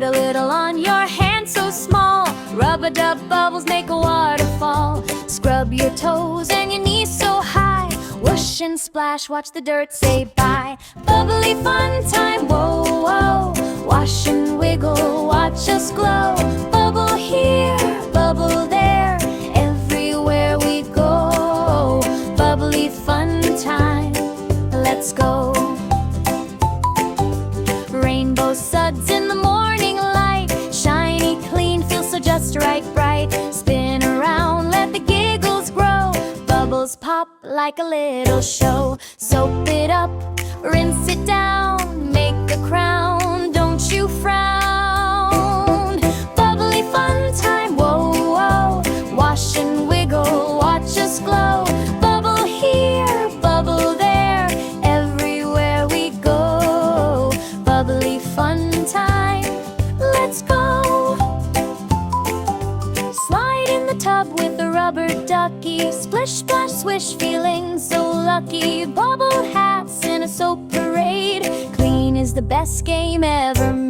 a little on your hand so small. Rub-a-dub bubbles make a waterfall. Scrub your toes and your knees so high. Whoosh and splash, watch the dirt say bye. Bubbly fun time, whoa, whoa. Wash and wiggle, watch us glow. Bubble here, bubble there, everywhere we go. Bubbly fun time, let's go. Rainbow suds in the morning light, shiny, clean, feels so just right, bright. Spin around, let the giggles grow. Bubbles pop like a little show. Soap it up, rinse it down, make a crown, don't you frown. Bubbly fun time, whoa, whoa. Wash and wiggle, watch us glow. Bubble here, bubble there, everywhere we go. Bubbly fun time, let's go. Slide in the tub with a rubber ducky. Splish, splash, swish, feeling so lucky. Bubble hats in a soap parade. Clean is the best game ever made.